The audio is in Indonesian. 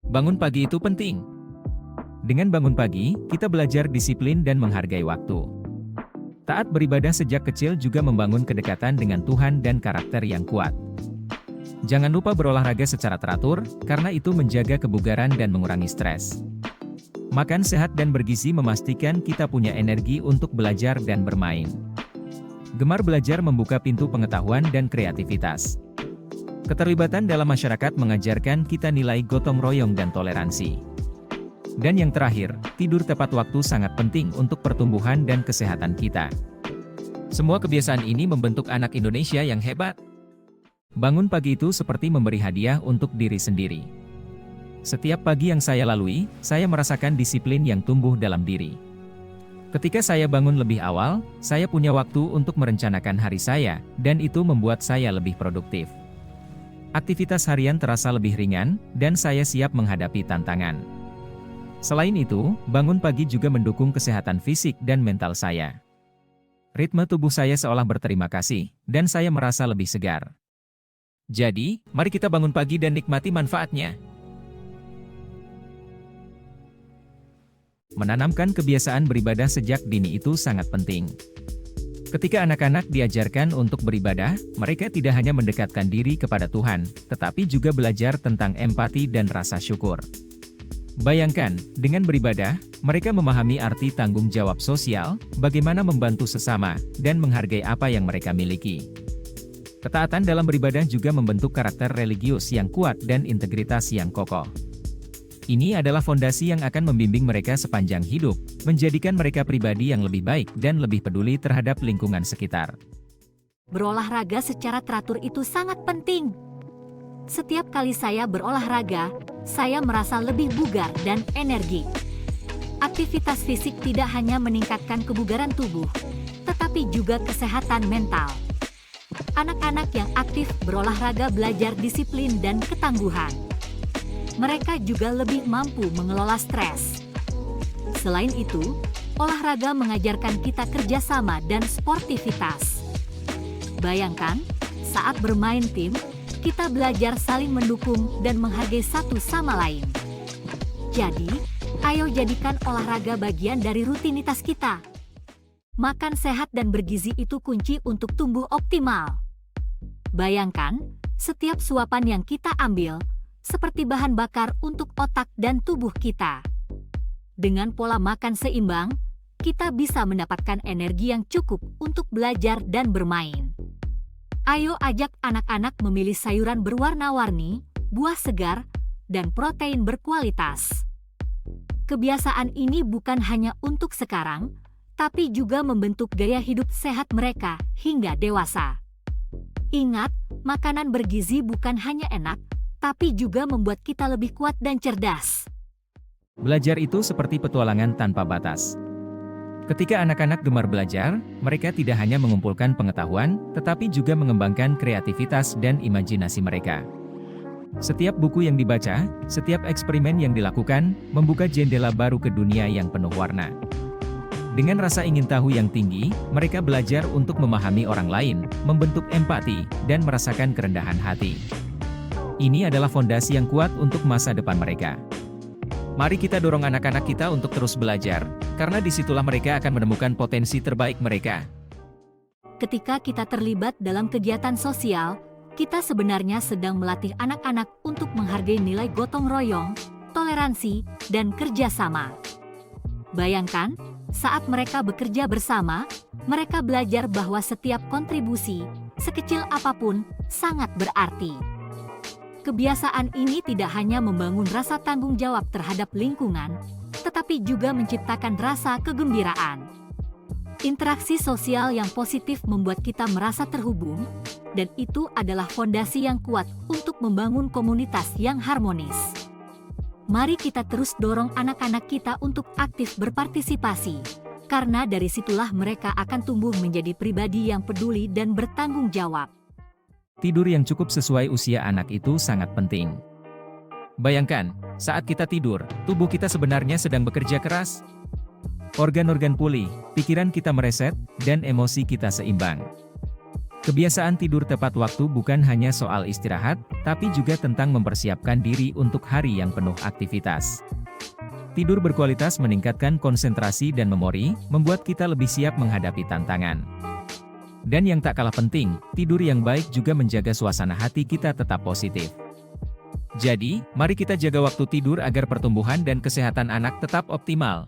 Bangun pagi itu penting. Dengan bangun pagi, kita belajar disiplin dan menghargai waktu. Taat beribadah sejak kecil juga membangun kedekatan dengan Tuhan dan karakter yang kuat. Jangan lupa berolahraga secara teratur, karena itu menjaga kebugaran dan mengurangi stres. Makan sehat dan bergizi memastikan kita punya energi untuk belajar dan bermain. Gemar belajar membuka pintu pengetahuan dan kreativitas. Keterlibatan dalam masyarakat mengajarkan kita nilai gotong royong dan toleransi. Dan yang terakhir, tidur tepat waktu sangat penting untuk pertumbuhan dan kesehatan kita. Semua kebiasaan ini membentuk anak Indonesia yang hebat. Bangun pagi itu seperti memberi hadiah untuk diri sendiri. Setiap pagi yang saya lalui, saya merasakan disiplin yang tumbuh dalam diri. Ketika saya bangun lebih awal, saya punya waktu untuk merencanakan hari saya, dan itu membuat saya lebih produktif. Aktivitas harian terasa lebih ringan, dan saya siap menghadapi tantangan. Selain itu, bangun pagi juga mendukung kesehatan fisik dan mental saya. Ritme tubuh saya seolah berterima kasih, dan saya merasa lebih segar. Jadi, mari kita bangun pagi dan nikmati manfaatnya. Menanamkan kebiasaan beribadah sejak dini itu sangat penting. Ketika anak-anak diajarkan untuk beribadah, mereka tidak hanya mendekatkan diri kepada Tuhan, tetapi juga belajar tentang empati dan rasa syukur. Bayangkan, dengan beribadah, mereka memahami arti tanggung jawab sosial, bagaimana membantu sesama, dan menghargai apa yang mereka miliki. Ketaatan dalam beribadah juga membentuk karakter religius yang kuat dan integritas yang kokoh. Ini adalah fondasi yang akan membimbing mereka sepanjang hidup, menjadikan mereka pribadi yang lebih baik dan lebih peduli terhadap lingkungan sekitar. Berolahraga secara teratur itu sangat penting. Setiap kali saya berolahraga, saya merasa lebih bugar dan energi. Aktivitas fisik tidak hanya meningkatkan kebugaran tubuh, tetapi juga kesehatan mental. Anak-anak yang aktif berolahraga belajar disiplin dan ketangguhan. Mereka juga lebih mampu mengelola stres. Selain itu, olahraga mengajarkan kita kerjasama dan sportivitas. Bayangkan, saat bermain tim, kita belajar saling mendukung dan menghargai satu sama lain. Jadi, ayo jadikan olahraga bagian dari rutinitas kita. Makan sehat dan bergizi itu kunci untuk tumbuh optimal. Bayangkan, setiap suapan yang kita ambil, seperti bahan bakar untuk otak dan tubuh kita. Dengan pola makan seimbang, kita bisa mendapatkan energi yang cukup untuk belajar dan bermain. Ayo ajak anak-anak memilih sayuran berwarna-warni, buah segar, dan protein berkualitas. Kebiasaan ini bukan hanya untuk sekarang, tapi juga membentuk gaya hidup sehat mereka hingga dewasa. Ingat, makanan bergizi bukan hanya enak, tapi juga membuat kita lebih kuat dan cerdas. Belajar itu seperti petualangan tanpa batas. Ketika anak-anak gemar belajar, mereka tidak hanya mengumpulkan pengetahuan, tetapi juga mengembangkan kreativitas dan imajinasi mereka. Setiap buku yang dibaca, setiap eksperimen yang dilakukan, membuka jendela baru ke dunia yang penuh warna. Dengan rasa ingin tahu yang tinggi, mereka belajar untuk memahami orang lain, membentuk empati, dan merasakan kerendahan hati. Ini adalah fondasi yang kuat untuk masa depan mereka. Mari kita dorong anak-anak kita untuk terus belajar, karena disitulah mereka akan menemukan potensi terbaik mereka. Ketika kita terlibat dalam kegiatan sosial, kita sebenarnya sedang melatih anak-anak untuk menghargai nilai gotong royong, toleransi, dan kerjasama. Bayangkan, saat mereka bekerja bersama, mereka belajar bahwa setiap kontribusi, sekecil apapun, sangat berarti. Kebiasaan ini tidak hanya membangun rasa tanggung jawab terhadap lingkungan, tetapi juga menciptakan rasa kegembiraan. Interaksi sosial yang positif membuat kita merasa terhubung, dan itu adalah fondasi yang kuat untuk membangun komunitas yang harmonis. Mari kita terus dorong anak-anak kita untuk aktif berpartisipasi, karena dari situlah mereka akan tumbuh menjadi pribadi yang peduli dan bertanggung jawab. Tidur yang cukup sesuai usia anak itu sangat penting. Bayangkan, saat kita tidur, tubuh kita sebenarnya sedang bekerja keras. Organ-organ pulih, pikiran kita mereset, dan emosi kita seimbang. Kebiasaan tidur tepat waktu bukan hanya soal istirahat, tapi juga tentang mempersiapkan diri untuk hari yang penuh aktivitas. Tidur berkualitas meningkatkan konsentrasi dan memori, membuat kita lebih siap menghadapi tantangan. Dan yang tak kalah penting, tidur yang baik juga menjaga suasana hati kita tetap positif. Jadi, mari kita jaga waktu tidur agar pertumbuhan dan kesehatan anak tetap optimal.